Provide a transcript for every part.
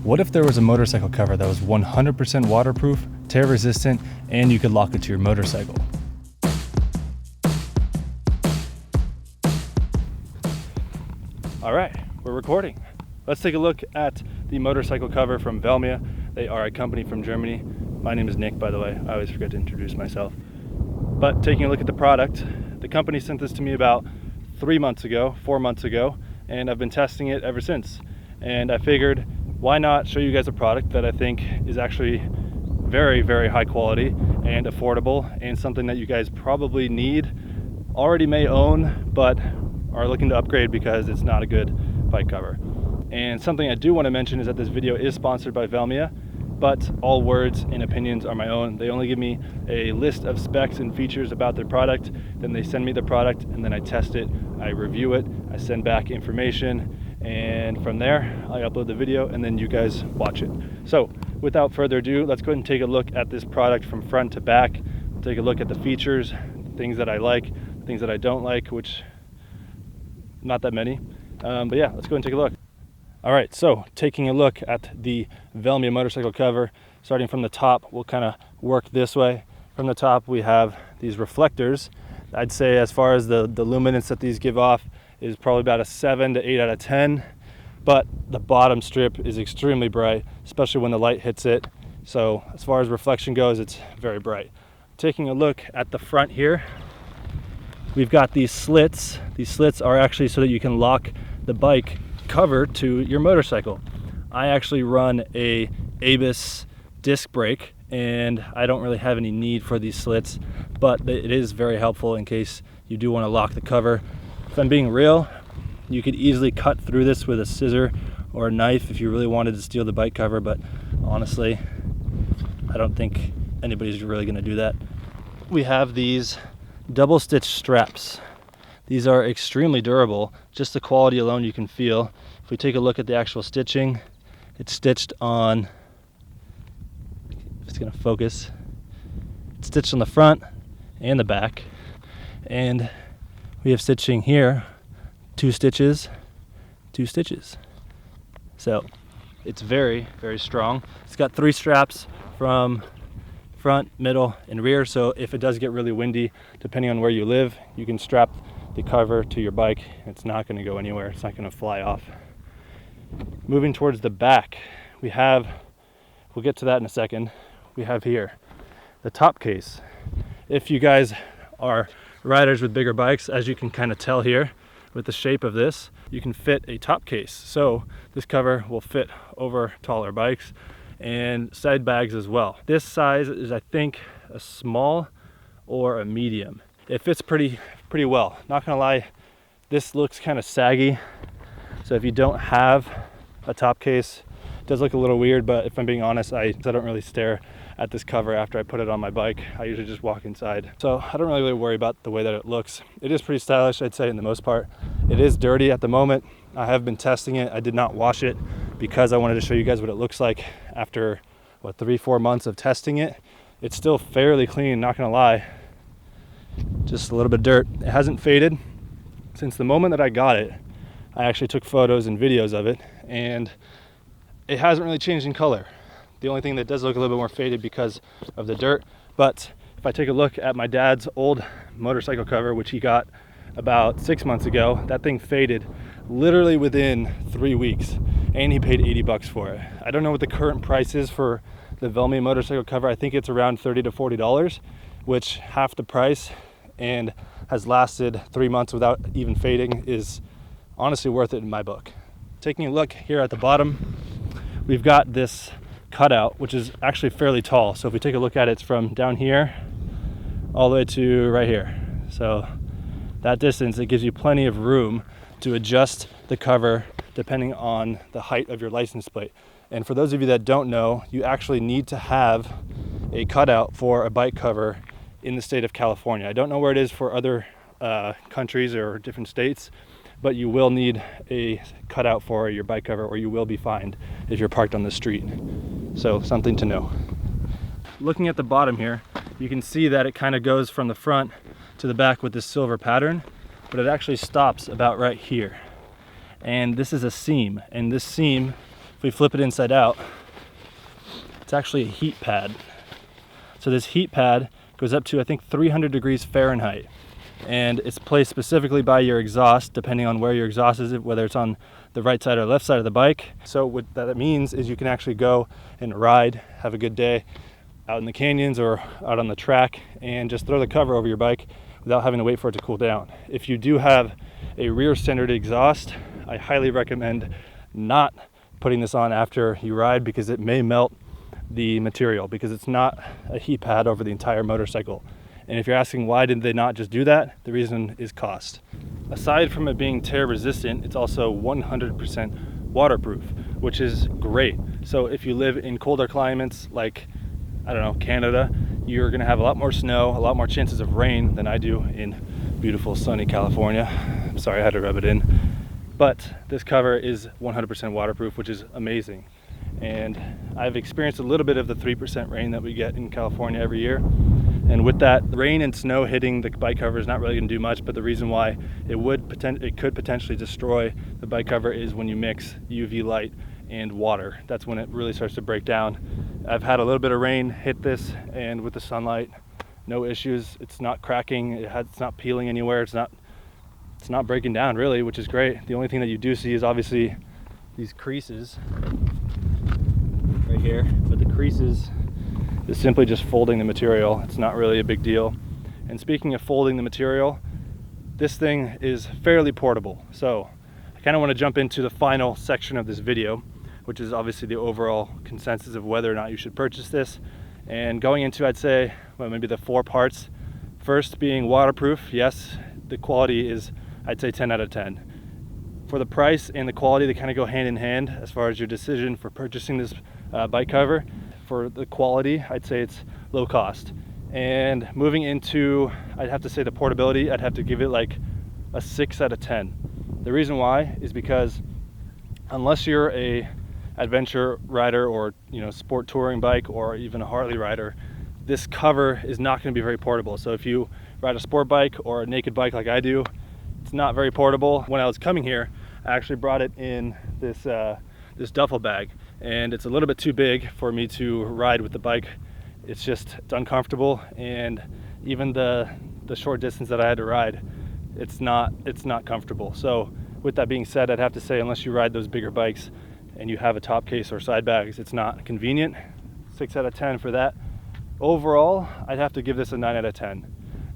What if there was a motorcycle cover that was 100% waterproof, tear resistant, and you could lock it to your motorcycle? All right, we're recording. Let's take a look at the motorcycle cover from Velmia. They are a company from Germany. My name is Nick, by the way. I always forget to introduce myself. But taking a look at the product, the company sent this to me about 4 months ago, and I've been testing it ever since. And I figured, why not show you guys a product that I think is actually very, very high quality and affordable, and something that you guys probably need, already may own, but are looking to upgrade because it's not a good bike cover. And something I do want to mention is that this video is sponsored by Velmia, but all words and opinions are my own. They only give me a list of specs and features about their product, then they send me the product, and then I test it, I review it, I send back information, and from there I upload the video and then you guys watch it. So without further ado, let's go ahead and take a look at this product from front to back. We'll take a look at the features, things that I like, things that I don't like, which not that many, but yeah, let's go and take a look. All right, so taking a look at the Velmia motorcycle cover, starting from the top, we'll kind of work this way. From the top, we have these reflectors. I'd say as far as the luminance that these give off is probably about a 7 to 8 out of 10, but the bottom strip is extremely bright, especially when the light hits it. So as far as reflection goes, it's very bright. Taking a look at the front here, we've got these slits. These slits are actually so that you can lock the bike cover to your motorcycle. I actually run a ABIS disc brake, and I don't really have any need for these slits, but it is very helpful in case you do want to lock the cover. If I'm being real, you could easily cut through this with a scissor or a knife if you really wanted to steal the bike cover, but honestly, I don't think anybody's really going to do that. We have these double stitch straps. These are extremely durable. Just the quality alone you can feel. If we take a look at the actual stitching, it's stitched on, if it's gonna focus, it's stitched on the front and the back. And we have stitching here, 2 stitches, 2 stitches. So it's very, very strong. It's got 3 straps from front, middle, and rear. So if it does get really windy, depending on where you live, you can strap the cover to your bike. It's not going to go anywhere. It's not going to fly off. Moving towards the back, we'll get to that in a second. We have here the top case. If you guys are riders with bigger bikes, as you can kind of tell here with the shape of this, you can fit a top case. So this cover will fit over taller bikes and side bags as well. This size is, I think, a small or a medium. It fits pretty well. Not gonna lie, this looks kind of saggy. So if you don't have a top case, it does look a little weird, but if I'm being honest, I don't really stare at this cover after I put it on my bike. I usually just walk inside. So I don't really worry about the way that it looks. It is pretty stylish, I'd say, in the most part. It is dirty at the moment. I have been testing it. I did not wash it because I wanted to show you guys what it looks like after, 3-4 months of testing it. It's still fairly clean, not gonna lie. Just a little bit of dirt. It hasn't faded. Since the moment that I got it, I actually took photos and videos of it, and it hasn't really changed in color. The only thing that does look a little bit more faded because of the dirt. But if I take a look at my dad's old motorcycle cover, which he got about 6 months ago, that thing faded literally within 3 weeks, and he paid 80 bucks for it. I don't know what the current price is for the Velmia motorcycle cover. I think it's around $30 to $40, which half the price and has lasted 3 months without even fading is honestly worth it in my book. Taking a look here at the bottom, we've got this cutout, which is actually fairly tall. So if we take a look at it, it's from down here all the way to right here. So that distance, it gives you plenty of room to adjust the cover depending on the height of your license plate. And for those of you that don't know, you actually need to have a cutout for a bike cover in the state of California. I don't know where it is for other countries or different states, but you will need a cutout for your bike cover, or you will be fined if you're parked on the street. So something to know. Looking at the bottom here, you can see that it kind of goes from the front to the back with this silver pattern, but it actually stops about right here. And this is a seam, and this seam If we flip it inside out, it's actually a heat pad. So this heat pad goes up to, I think, 300 degrees Fahrenheit. And it's placed specifically by your exhaust, depending on where your exhaust is, whether it's on the right side or left side of the bike. So what that means is you can actually go and ride, have a good day out in the canyons or out on the track, and just throw the cover over your bike without having to wait for it to cool down. If you do have a rear-centered exhaust, I highly recommend not putting this on after you ride, because it may melt the material, because it's not a heat pad over the entire motorcycle. And if you're asking why did they not just do that, the reason is cost. Aside from it being tear resistant, it's also 100% waterproof, which is great. So if you live in colder climates like, I don't know, Canada, you're gonna have a lot more snow, a lot more chances of rain than I do in beautiful sunny California. I'm sorry I had to rub it in. But this cover is 100% waterproof, which is amazing. And I've experienced a little bit of the 3% rain that we get in California every year. And with that, rain and snow hitting the bike cover is not really gonna do much, but the reason why it could potentially destroy the bike cover is when you mix UV light and water. That's when it really starts to break down. I've had a little bit of rain hit this, and with the sunlight, no issues. It's not cracking, it's not peeling anywhere, it's not breaking down really, which is great. The only thing that you do see is obviously these creases right here, but the creases is simply just folding the material. It's not really a big deal. And speaking of folding the material, this thing is fairly portable. So I kind of want to jump into the final section of this video, which is obviously the overall consensus of whether or not you should purchase this. And going into, I'd say, well, maybe the 4 parts. First being waterproof. Yes, the quality is, I'd say, 10 out of 10. For the price and the quality, they kind of go hand in hand as far as your decision for purchasing this bike cover. For the quality, I'd say it's low cost. And moving into, I'd have to say the portability, I'd have to give it like a 6 out of 10. The reason why is because unless you're a adventure rider or, you know, sport touring bike or even a Harley rider, this cover is not going to be very portable. So if you ride a sport bike or a naked bike like I do, it's not very portable. When I was coming here, I actually brought it in this this duffel bag, and it's a little bit too big for me to ride with the bike. It's uncomfortable, and even the short distance that I had to ride, it's not comfortable. So with that being said, I'd have to say, unless you ride those bigger bikes and you have a top case or side bags, it's not convenient. 6 out of 10 for that. Overall, I'd have to give this a 9 out of 10.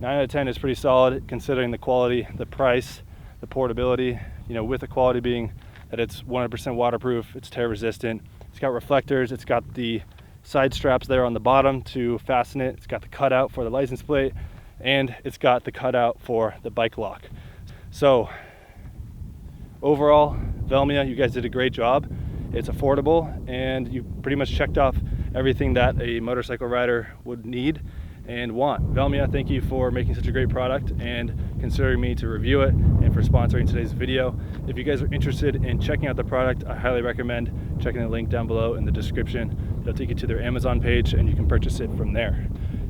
9 out of 10 is pretty solid considering the quality, the price, the portability, you know, with the quality being that it's 100% waterproof, it's tear resistant, it's got reflectors, it's got the side straps there on the bottom to fasten it, it's got the cutout for the license plate, and it's got the cutout for the bike lock. So overall, Velmia, you guys did a great job. It's affordable, and you pretty much checked off everything that a motorcycle rider would need and want. Velmia, thank you for making such a great product and considering me to review it, and for sponsoring today's video. If you guys are interested in checking out the product, I highly recommend checking the link down below in the description. It'll take you to their Amazon page and you can purchase it from there.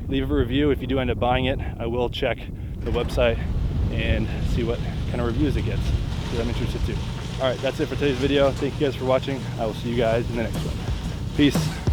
Leave a review if you do end up buying it. I will check the website and see what kind of reviews it gets, because I'm interested too. All right, that's it for today's video. Thank you guys for watching. I will see you guys in the next one. Peace.